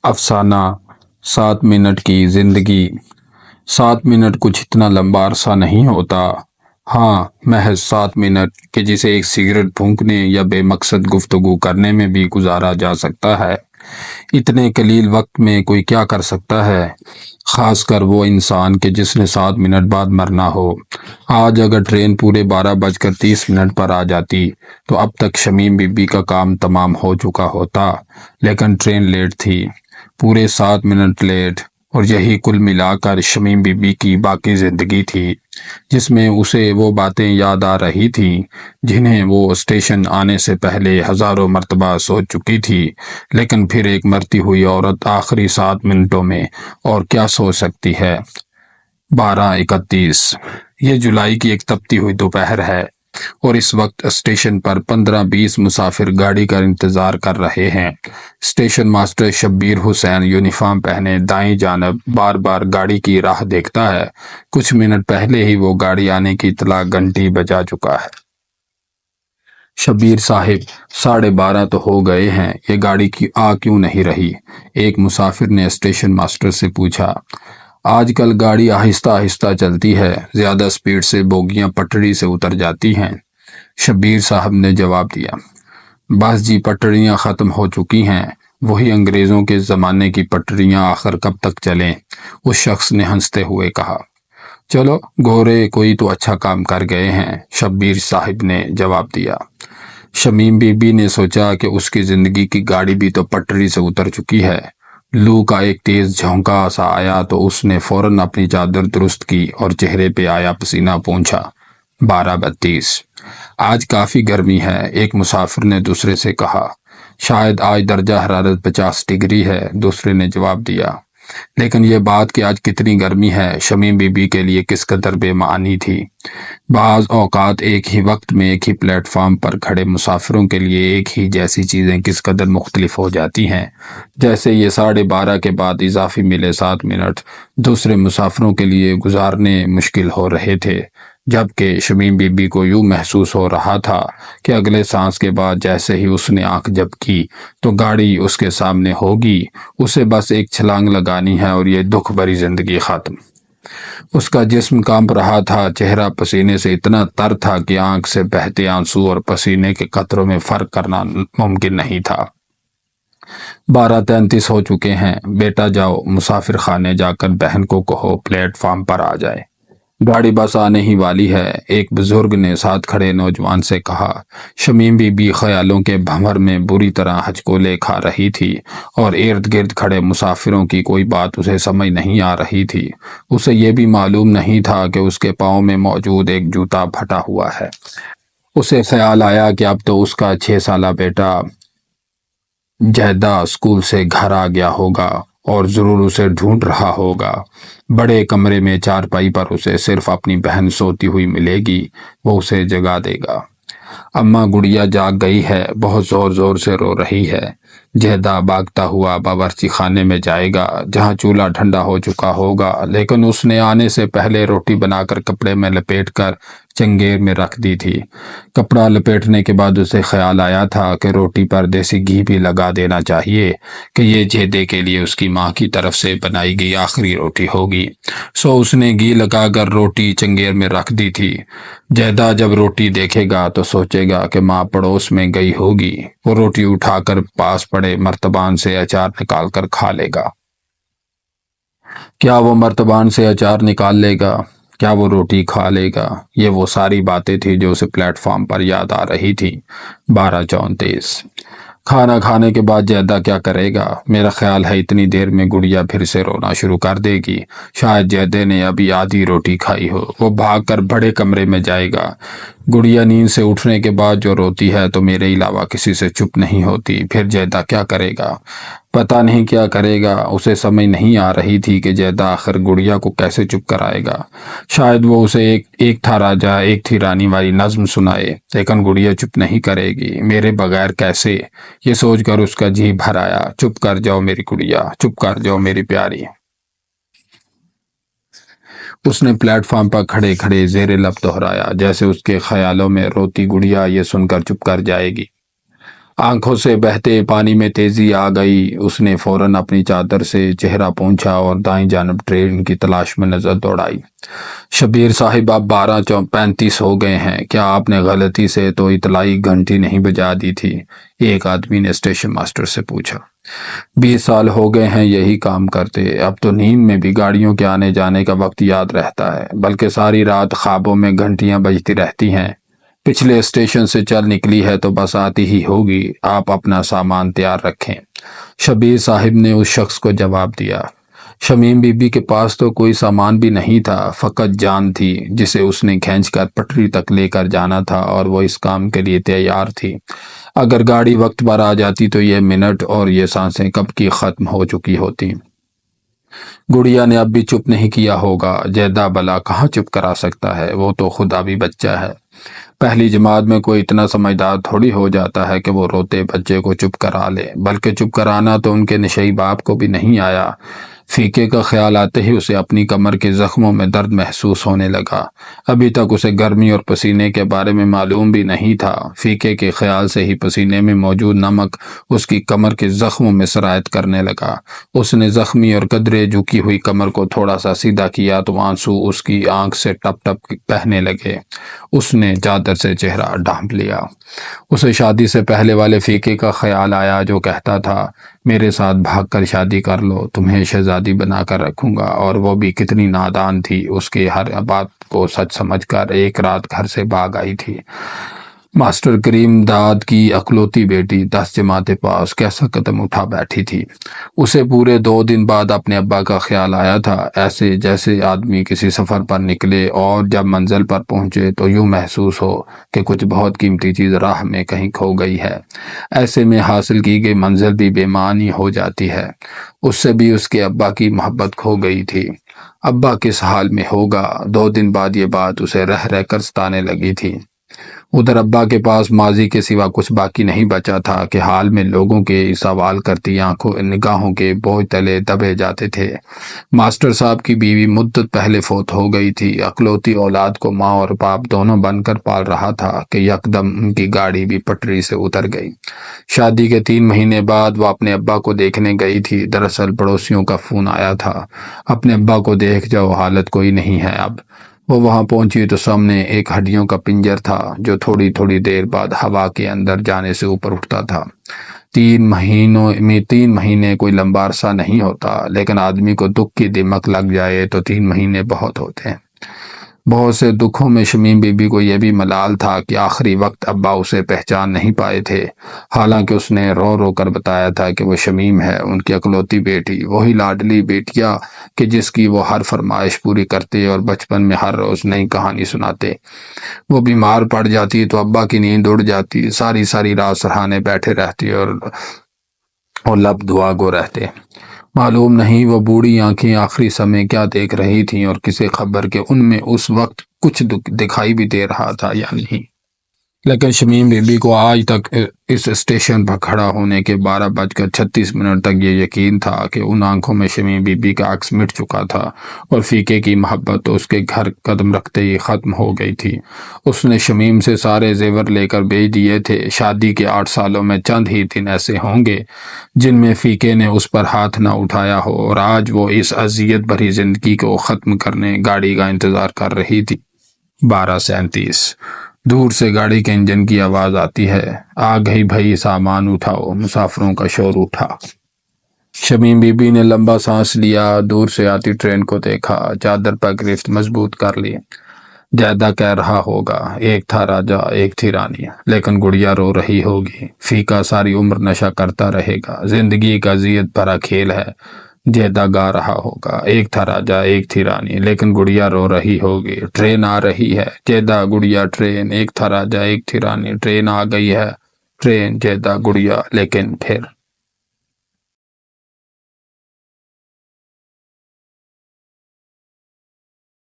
افسانہ 7 منٹ کی زندگی۔ 7 منٹ کچھ اتنا لمبا عرصہ نہیں ہوتا۔ ہاں، محض 7 منٹ کہ جسے ایک سگریٹ پھونکنے یا بے مقصد گفتگو کرنے میں بھی گزارا جا سکتا ہے۔ اتنے قلیل وقت میں کوئی کیا کر سکتا ہے، خاص کر وہ انسان کہ جس نے 7 منٹ بعد مرنا ہو۔ آج اگر ٹرین پورے 12:30 پر آ جاتی تو اب تک شمیم بی بی کا کام تمام ہو چکا ہوتا، لیکن ٹرین لیٹ تھی، پورے 7 منٹ لیٹ، اور یہی کل ملا کر شمیم بی بی کی باقی زندگی تھی، جس میں اسے وہ باتیں یاد آ رہی تھیں جنہیں وہ اسٹیشن آنے سے پہلے ہزاروں مرتبہ سوچ چکی تھی۔ لیکن پھر ایک مرتی ہوئی عورت آخری 7 منٹوں میں اور کیا سوچ سکتی ہے؟ 12:31 یہ جولائی کی ایک تپتی ہوئی دوپہر ہے، اور اس وقت اسٹیشن پر 15-20 مسافر گاڑی کا انتظار کر رہے ہیں۔ اسٹیشن ماسٹر شبیر حسین یونیفارم پہنے دائیں جانب بار بار گاڑی کی راہ دیکھتا ہے۔ کچھ منٹ پہلے ہی وہ گاڑی آنے کی اطلاع گھنٹی بجا چکا ہے۔ شبیر صاحب، 12:30 تو ہو گئے ہیں، یہ گاڑی کی آ کیوں نہیں رہی؟ ایک مسافر نے اسٹیشن ماسٹر سے پوچھا۔ آج کل گاڑی آہستہ آہستہ چلتی ہے، زیادہ سپیڈ سے بوگیاں پٹڑی سے اتر جاتی ہیں، شبیر صاحب نے جواب دیا۔ بس جی، پٹڑیاں ختم ہو چکی ہیں، وہی انگریزوں کے زمانے کی پٹڑیاں آخر کب تک چلیں؟ اس شخص نے ہنستے ہوئے کہا۔ چلو گورے، کوئی تو اچھا کام کر گئے ہیں، شبیر صاحب نے جواب دیا۔ شمیم بی بی نے سوچا کہ اس کی زندگی کی گاڑی بھی تو پٹری سے اتر چکی ہے۔ لو کا ایک تیز جھونکا سا آیا تو اس نے فوراً اپنی چادر درست کی اور چہرے پہ آیا پسینہ پونچھا۔ 12:32 آج کافی گرمی ہے، ایک مسافر نے دوسرے سے کہا۔ شاید آج درجہ حرارت 50 ڈگری ہے، دوسرے نے جواب دیا۔ لیکن یہ بات کہ آج کتنی گرمی ہے شمیم بی بی کے لیے کس قدر بے معنی تھی۔ بعض اوقات ایک ہی وقت میں ایک ہی پلیٹ فارم پر کھڑے مسافروں کے لیے ایک ہی جیسی چیزیں کس قدر مختلف ہو جاتی ہیں۔ جیسے یہ 12:30 کے بعد اضافی ملے 7 منٹ دوسرے مسافروں کے لیے گزارنے مشکل ہو رہے تھے، جبکہ شمیم بی بی کو یوں محسوس ہو رہا تھا کہ اگلے سانس کے بعد جیسے ہی اس نے آنکھ جھپکی تو گاڑی اس کے سامنے ہوگی، اسے بس ایک چھلانگ لگانی ہے اور یہ دکھ بھری زندگی ختم۔ اس کا جسم کانپ رہا تھا، چہرہ پسینے سے اتنا تر تھا کہ آنکھ سے بہتے آنسو اور پسینے کے قطروں میں فرق کرنا ممکن نہیں تھا۔ 12:33 ہو چکے ہیں، بیٹا جاؤ مسافر خانے جا کر بہن کو کہو پلیٹ فارم پر آ جائے، گاڑی بس آنے ہی والی ہے، ایک بزرگ نے ساتھ کھڑے نوجوان سے کہا۔ شمیم بی بی خیالوں کے بھنور میں بری طرح ہچکولے کھا رہی تھی، اور ارد گرد کھڑے مسافروں کی کوئی بات اسے سمجھ نہیں آ رہی تھی۔ اسے یہ بھی معلوم نہیں تھا کہ اس کے پاؤں میں موجود ایک جوتا پھٹا ہوا ہے۔ اسے خیال آیا کہ اب تو اس کا 6 سالہ بیٹا جہدہ اسکول سے گھر آ گیا ہوگا اور ضرور اسے ڈھونڈ رہا ہوگا۔ بڑے کمرے میں چارپائی پر اسے صرف اپنی بہن سوتی ہوئی ملے گی، وہ اسے جگا دے گا۔ اماں گڑیا جاگ گئی ہے، بہت زور زور سے رو رہی ہے۔ جہدہ بھاگتا ہوا باورچی خانے میں جائے گا جہاں چولہا ٹھنڈا ہو چکا ہوگا، لیکن اس نے آنے سے پہلے روٹی بنا کر کپڑے میں لپیٹ کر چنگیر میں رکھ دی تھی۔ کپڑا لپیٹنے کے بعد اسے خیال آیا تھا کہ روٹی پر دیسی گھی بھی لگا دینا چاہیے کہ یہ جہدے کے لیے اس کی ماں کی طرف سے بنائی گئی آخری روٹی ہوگی، سو اس نے گھی لگا کر روٹی چنگیر میں رکھ دی تھی۔ جہدہ جب روٹی دیکھے گا تو سوچے گا کہ ماں پڑوس میں گئی ہوگی، وہ روٹی اٹھا کر پاس پڑے مرتبان سے اچار نکال کر کھا لے گا۔ کیا وہ مرتبان سے اچار نکال لے گا؟ کیا وہ روٹی کھا لے گا؟ یہ وہ ساری باتیں تھیں جو اسے پلیٹ فارم پر یاد آ رہی تھی۔ 12:34 کھانا کھانے کے بعد جہدہ کیا کرے گا؟ میرا خیال ہے اتنی دیر میں گڑیا پھر سے رونا شروع کر دے گی، شاید جہدے نے ابھی آدھی روٹی کھائی ہو۔ وہ بھاگ کر بڑے کمرے میں جائے گا۔ گڑیا نیند سے اٹھنے کے بعد جو روتی ہے تو میرے علاوہ کسی سے چپ نہیں ہوتی۔ پھر جہدہ کیا کرے گا؟ پتہ نہیں کیا کرے گا۔ اسے سمجھ نہیں آ رہی تھی کہ جہدہ آخر گڑیا کو کیسے چپ کرائے گا۔ شاید وہ اسے ایک تھا راجا ایک تھی رانی والی نظم سنائے، لیکن گڑیا چپ نہیں کرے گی، میرے بغیر کیسے؟ یہ سوچ کر اس کا جی بھر آیا۔ چپ کر جاؤ میری گڑیا، چپ کر جاؤ میری پیاری۔ اس نے پلیٹ فارم پر کھڑے کھڑے زیر لب دہرایا، جیسے اس کے خیالوں میں روتی گڑیا یہ سن کر چپ کر جائے گی۔ آنکھوں سے بہتے پانی میں تیزی آ گئی۔ اس نے فوراً اپنی چادر سے چہرہ پونچھا اور دائیں جانب ٹرین کی تلاش میں نظر دوڑائی۔ شبیر صاحب، اب 12:35 ہو گئے ہیں، کیا آپ نے غلطی سے تو اطلاعی گھنٹی نہیں بجا دی تھی؟ ایک آدمی نے اسٹیشن ماسٹر سے پوچھا۔ 20 سال ہو گئے ہیں یہی کام کرتے، اب تو نیند میں بھی گاڑیوں کے آنے جانے کا وقت یاد رہتا ہے، بلکہ ساری رات خوابوں میں گھنٹیاں بجتی رہتی ہیں۔ پچھلے اسٹیشن سے چل نکلی ہے تو بس آتی ہی ہوگی، آپ اپنا سامان تیار رکھیں۔ شبیر صاحب نے اس شخص کو جواب دیا۔ شمیم بی بی کے پاس تو کوئی سامان بھی نہیں تھا، فقط جان تھی جسے اس نے کھینچ کر پٹری تک لے کر جانا تھا، اور وہ اس کام کے لیے تیار تھی۔ اگر گاڑی وقت پر آ جاتی تو یہ منٹ اور یہ سانسیں کب کی ختم ہو چکی ہوتی۔ گڑیا نے اب بھی چپ نہیں کیا ہوگا۔ جیدہ بلا کہاں چپ کرا سکتا ہے، وہ تو خدا بھی بچہ ہے۔ پہلی جماعت میں کوئی اتنا سمجھدار تھوڑی ہو جاتا ہے کہ وہ روتے بچے کو چپ کرا لے، بلکہ چپ کرانا تو ان کے نشئی باپ کو بھی نہیں آیا۔ فیقے کا خیال آتے ہی اسے اپنی کمر کے زخموں میں درد محسوس ہونے لگا۔ ابھی تک اسے گرمی اور پسینے کے بارے میں معلوم بھی نہیں تھا۔ فیقے کے خیال سے ہی پسینے میں موجود نمک اس کی کمر کے زخموں میں سرایت کرنے لگا۔ اس نے زخمی اور قدرے جھکی ہوئی کمر کو تھوڑا سا سیدھا کیا تو آنسو اس کی آنکھ سے ٹپ ٹپ بہنے لگے۔ اس نے چادر سے چہرہ ڈھانپ لیا۔ اسے شادی سے پہلے والے فیقے کا خیال آیا جو کہتا تھا، میرے ساتھ بھاگ کر شادی کر لو، تمہیں شہزادی بنا کر رکھوں گا، اور وہ بھی کتنی نادان تھی، اس کے ہر بات کو سچ سمجھ کر ایک رات گھر سے بھاگ آئی تھی۔ ماسٹر کریم داد کی اکلوتی بیٹی 10 جماعت پاس کیسا قدم اٹھا بیٹھی تھی۔ اسے پورے 2 دن بعد اپنے ابا کا خیال آیا تھا، ایسے جیسے آدمی کسی سفر پر نکلے اور جب منزل پر پہنچے تو یوں محسوس ہو کہ کچھ بہت قیمتی چیز راہ میں کہیں کھو گئی ہے۔ ایسے میں حاصل کی گئی منزل بھی بے معنی ہو جاتی ہے۔ اس سے بھی اس کے ابا کی محبت کھو گئی تھی۔ ابا کس حال میں ہوگا؟ 2 دن بعد یہ بات اسے رہ رہ کر ستانے لگی تھی۔ ادھر ابا کے پاس ماضی کے سوا کچھ باقی نہیں بچا تھا کہ حال میں لوگوں کے سوال کرتی نگاہوں کے بوجھ تلے دبے جاتے تھے۔ ماسٹر صاحب کی بیوی مدت پہلے فوت ہو گئی تھی۔ اکلوتی اولاد کو ماں اور باپ دونوں بن کر پال رہا تھا کہ یکدم ان کی گاڑی بھی پٹری سے اتر گئی۔ شادی کے 3 مہینے بعد وہ اپنے ابا کو دیکھنے گئی تھی۔ دراصل پڑوسیوں کا فون آیا تھا، اپنے ابا کو دیکھ جاؤ، حالت کوئی نہیں ہے اب۔ وہ وہاں پہنچی تو سامنے ایک ہڈیوں کا پنجر تھا جو تھوڑی تھوڑی دیر بعد ہوا کے اندر جانے سے اوپر اٹھتا تھا۔ 3 مہینے کوئی لمبا عرصہ نہیں ہوتا، لیکن آدمی کو دکھ کی دیمک لگ جائے تو 3 مہینے بہت ہوتے ہیں۔ بہت سے دکھوں میں شمیم بی بی کو یہ بھی ملال تھا کہ آخری وقت ابا اسے پہچان نہیں پائے تھے، حالانکہ اس نے رو رو کر بتایا تھا کہ وہ شمیم ہے، ان کی اکلوتی بیٹی، وہی لاڈلی بیٹیا کہ جس کی وہ ہر فرمائش پوری کرتے اور بچپن میں ہر روز نئی کہانی سناتے۔ وہ بیمار پڑ جاتی تو ابا کی نیند اڑ جاتی، ساری ساری رات سرہانے بیٹھے رہتے اور لب دعا گو رہتے۔ معلوم نہیں وہ بوڑھی آنکھیں آخری سمے کیا دیکھ رہی تھیں اور کسے خبر کہ ان میں اس وقت کچھ دکھائی بھی دے رہا تھا یا نہیں۔ لیکن شمیم بی بی کو آج تک اس اسٹیشن پر کھڑا ہونے کے 12:36 تک یہ یقین تھا کہ ان آنکھوں میں شمیم بی بی کا عکس مٹ چکا تھا اور فیقے کی محبت تو اس کے گھر قدم رکھتے ہی ختم ہو گئی تھی۔ اس نے شمیم سے سارے زیور لے کر بھیج دیے تھے۔ شادی کے 8 سالوں میں چند ہی دن ایسے ہوں گے جن میں فیقے نے اس پر ہاتھ نہ اٹھایا ہو، اور آج وہ اس اذیت بھری زندگی کو ختم کرنے گاڑی کا انتظار کر رہی تھی۔ 12:37 دور سے گاڑی کے انجن کی آواز آتی ہے۔ آ گئی بھائی، سامان اٹھاؤ، مسافروں کا شور اٹھا۔ شمیم بی بی نے لمبا سانس لیا، دور سے آتی ٹرین کو دیکھا، چادر پر گرفت مضبوط کر لی۔ جیدہ کہہ رہا ہوگا، ایک تھا راجا ایک تھی رانی، لیکن گڑیا رو رہی ہوگی۔ فیقہ ساری عمر نشہ کرتا رہے گا، زندگی کا اذیت بھرا کھیل ہے۔ جیدہ گا رہا ہوگا، ایک تھا راجا ایک تھی رانی، لیکن گڑیا رو رہی ہوگی۔ ٹرین آ رہی ہے، جیدہ گڑیا ٹرین، ایک تھا راجا ایک تھی رانی، ٹرین آ گئی ہے، ٹرین، جیدہ گڑیا، لیکن پھر